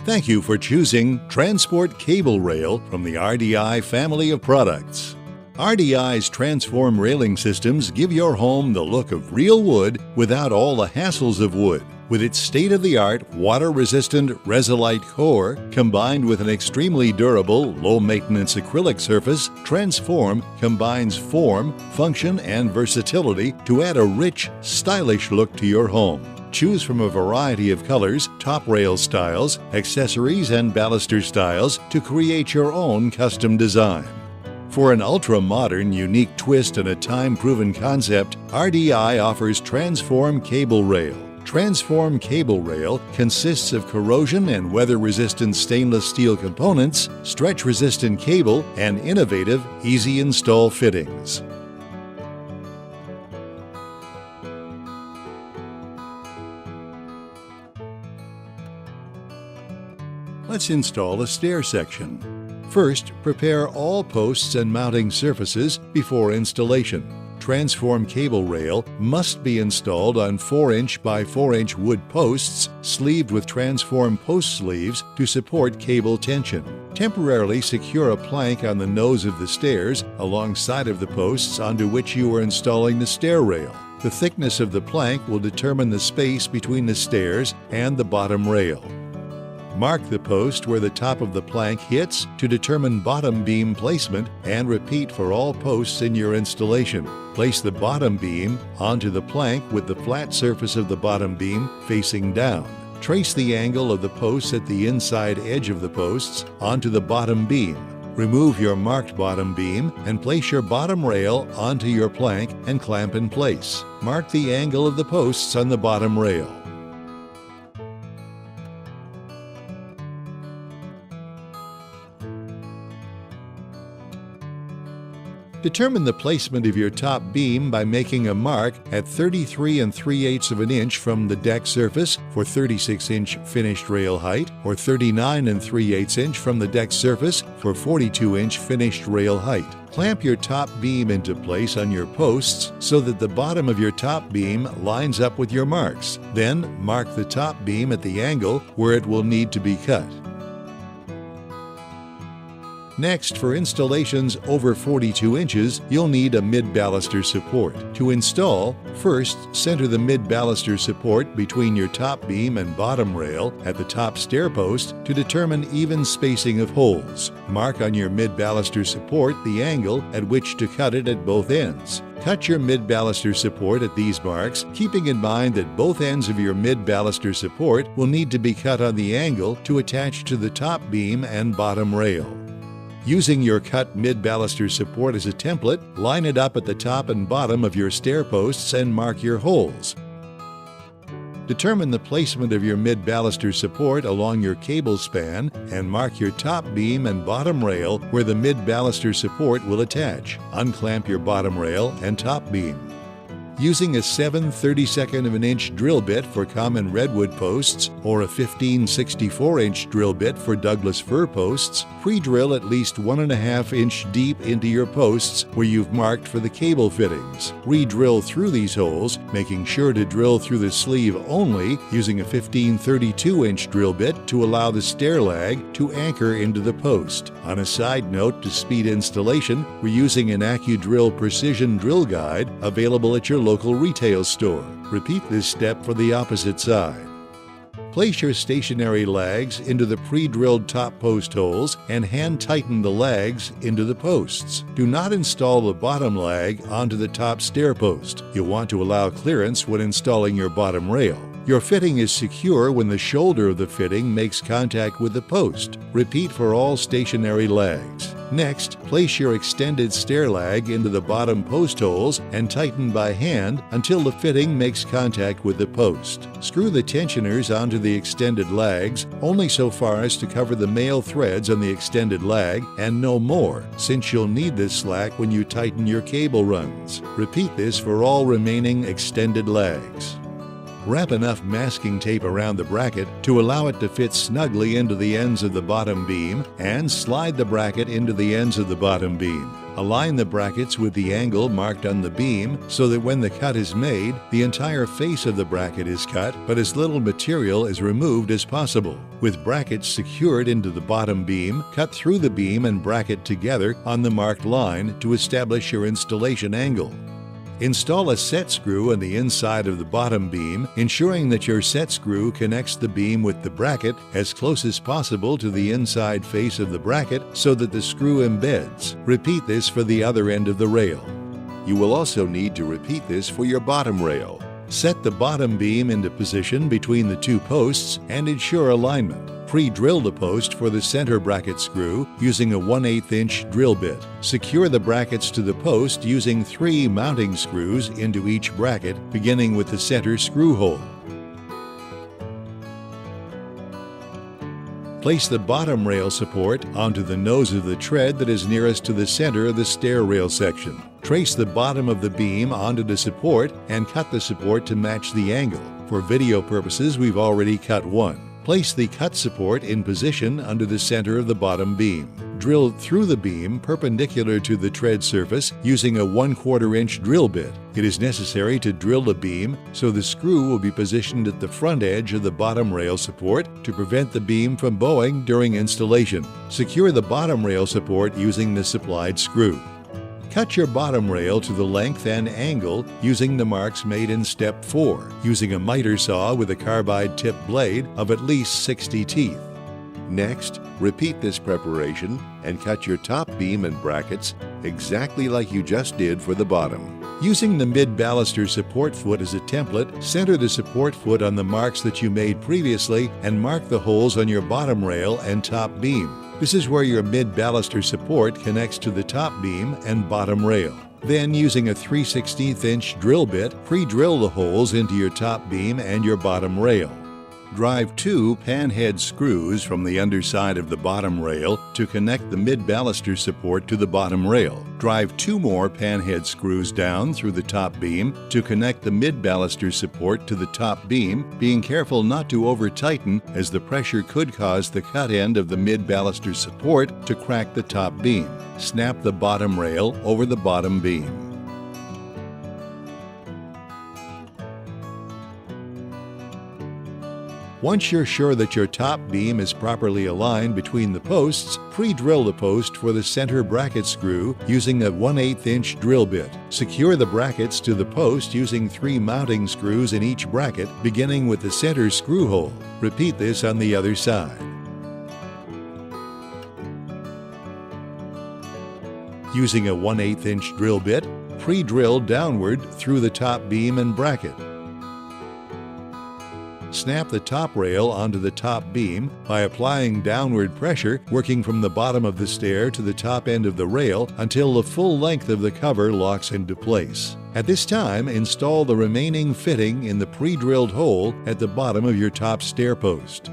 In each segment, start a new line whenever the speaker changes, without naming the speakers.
Thank you for choosing Transport Cable Rail from the RDI family of products. RDI's Transform railing systems give your home the look of real wood without all the hassles of wood. With its state-of-the-art, water-resistant Resilite core, combined with an extremely durable, low-maintenance acrylic surface, Transform combines form, function, and versatility to add a rich, stylish look to your home. Choose from a variety of colors, top rail styles, accessories, and baluster styles to create your own custom design. For an ultra-modern, unique twist and a time-proven concept, RDI offers Transform Cable Rail. Transform Cable Rail consists of corrosion and weather-resistant stainless steel components, stretch-resistant cable, and innovative, easy-install fittings. Let's install a stair section. First, prepare all posts and mounting surfaces before installation. Transform Cable Rail must be installed on 4-inch by 4-inch wood posts sleeved with Transform post sleeves to support cable tension. Temporarily secure a plank on the nose of the stairs alongside of the posts onto which you are installing the stair rail. The thickness of the plank will determine the space between the stairs and the bottom rail. Mark the post where the top of the plank hits to determine bottom beam placement and repeat for all posts in your installation. Place the bottom beam onto the plank with the flat surface of the bottom beam facing down. Trace the angle of the posts at the inside edge of the posts onto the bottom beam. Remove your marked bottom beam and place your bottom rail onto your plank and clamp in place. Mark the angle of the posts on the bottom rail. Determine the placement of your top beam by making a mark at 33 3/8 of an inch from the deck surface for 36-inch finished rail height, or 39 3/8 inch from the deck surface for 42-inch finished rail height. Clamp your top beam into place on your posts so that the bottom of your top beam lines up with your marks. Then, mark the top beam at the angle where it will need to be cut. Next, for installations over 42 inches, you'll need a mid-baluster support. To install, first center the mid-baluster support between your top beam and bottom rail at the top stair post to determine even spacing of holes. Mark on your mid-baluster support the angle at which to cut it at both ends. Cut your mid-baluster support at these marks, keeping in mind that both ends of your mid-baluster support will need to be cut on the angle to attach to the top beam and bottom rail. Using your cut mid-baluster support as a template, line it up at the top and bottom of your stair posts and mark your holes. Determine the placement of your mid-baluster support along your cable span and mark your top beam and bottom rail where the mid-baluster support will attach. Unclamp your bottom rail and top beam. Using a 7/32 of an inch drill bit for common redwood posts or a 15/64-inch drill bit for Douglas fir posts, pre-drill at least 1.5 inch deep into your posts where you've marked for the cable fittings. Re-drill through these holes, making sure to drill through the sleeve only using a 15/32-inch drill bit to allow the stair lag to anchor into the post. On a side note, to speed installation, we're using an AccuDrill Precision Drill Guide available at your local retail store. Repeat this step for the opposite side. Place your stationary lags into the pre-drilled top post holes and hand tighten the lags into the posts. Do not install the bottom lag onto the top stair post. You'll want to allow clearance when installing your bottom rail. Your fitting is secure when the shoulder of the fitting makes contact with the post. Repeat for all stationary lags. Next, place your extended stair lag into the bottom post holes and tighten by hand until the fitting makes contact with the post. Screw the tensioners onto the extended lags only so far as to cover the male threads on the extended lag and no more, since you'll need this slack when you tighten your cable runs. Repeat this for all remaining extended lags. Wrap enough masking tape around the bracket to allow it to fit snugly into the ends of the bottom beam and slide the bracket into the ends of the bottom beam. Align the brackets with the angle marked on the beam so that when the cut is made, the entire face of the bracket is cut, but as little material is removed as possible. With brackets secured into the bottom beam, cut through the beam and bracket together on the marked line to establish your installation angle. Install a set screw on the inside of the bottom beam, ensuring that your set screw connects the beam with the bracket as close as possible to the inside face of the bracket so that the screw embeds. Repeat this for the other end of the rail.
You will also need to repeat this for your bottom rail.
Set the bottom beam into position between the two posts and ensure alignment. Pre-drill the post for the center bracket screw using a 1/8 inch drill bit. Secure the brackets to the post using 3 mounting screws into each bracket, beginning with the center screw hole. Place the bottom rail support onto the nose of the tread that is nearest to the center of the stair rail section. Trace the bottom of the beam onto the support and cut the support to match the angle. For video purposes, we've already cut one. Place the cut support in position under the center of the bottom beam. Drill through the beam perpendicular to the tread surface using a 1/4 inch drill bit. It is necessary to drill the beam so the screw will be positioned at the front edge of the bottom rail support to prevent the beam from bowing during installation. Secure the bottom rail support using the supplied screw. Cut your bottom rail to the length and angle using the marks made in Step 4, using a miter saw with a carbide tip blade of at least 60 teeth.
Next, repeat this preparation and cut your top beam and brackets exactly like you just did for the bottom.
Using the mid-baluster support foot as a template, center the support foot on the marks that you made previously and mark the holes on your bottom rail and top beam. This is where your mid-baluster support connects to the top beam and bottom rail. Then, using a 3/16 inch drill bit, pre-drill the holes into your top beam and your bottom rail. Drive 2 panhead screws from the underside of the bottom rail to connect the mid-baluster support to the bottom rail. Drive 2 more panhead screws down through the top beam to connect the mid-baluster support to the top beam, being careful not to over-tighten as the pressure could cause the cut end of the mid-baluster support to crack the top beam. Snap the bottom rail over the bottom beam. Once you're sure that your top beam is properly aligned between the posts, pre-drill the post for the center bracket screw using a 1/8 inch drill bit. Secure the brackets to the post using 3 mounting screws in each bracket, beginning with the center screw hole. Repeat this on the other side. Using a 1/8 inch drill bit, pre-drill downward through the top beam and bracket. Snap the top rail onto the top beam by applying downward pressure, working from the bottom of the stair to the top end of the rail until the full length of the cover locks into place. At this time, install the remaining fitting in the pre-drilled hole at the bottom of your top stair post.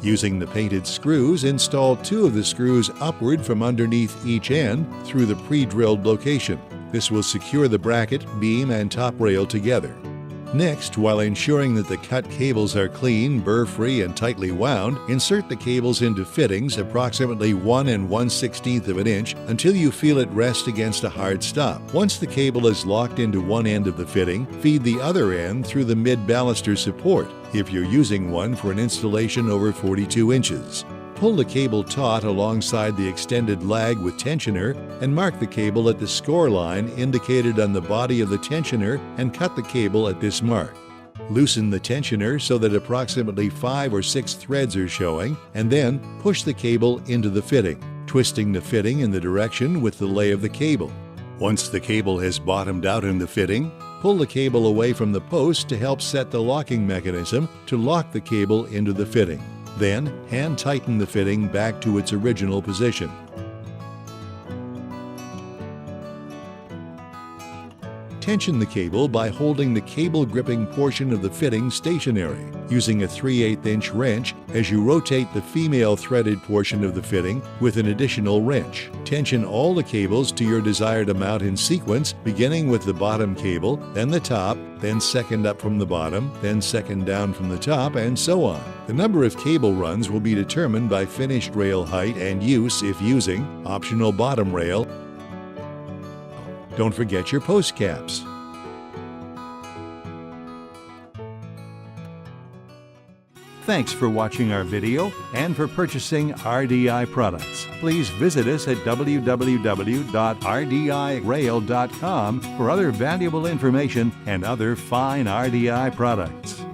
Using the painted screws, install 2 of the screws upward from underneath each end through the pre-drilled location. This will secure the bracket, beam, and top rail together. Next, while ensuring that the cut cables are clean, burr-free, and tightly wound, insert the cables into fittings approximately 1 1/16 of an inch until you feel it rest against a hard stop. Once the cable is locked into one end of the fitting, feed the other end through the mid-baluster support, if you're using one for an installation over 42 inches. Pull the cable taut alongside the extended lag with tensioner and mark the cable at the score line indicated on the body of the tensioner and cut the cable at this mark. Loosen the tensioner so that approximately 5 or 6 threads are showing, and then push the cable into the fitting, twisting the fitting in the direction with the lay of the cable. Once the cable has bottomed out in the fitting, pull the cable away from the post to help set the locking mechanism to lock the cable into the fitting. Then, hand tighten the fitting back to its original position. Tension the cable by holding the cable gripping portion of the fitting stationary, using a 3/8-inch wrench as you rotate the female threaded portion of the fitting with an additional wrench. Tension all the cables to your desired amount in sequence, beginning with the bottom cable, then the top, then second up from the bottom, then second down from the top, and so on. The number of cable runs will be determined by finished rail height and use if using optional bottom rail. Don't forget your post caps. Thanks for watching our video and for purchasing RDI products. Please visit us at www.rdirail.com for other valuable information and other fine RDI products.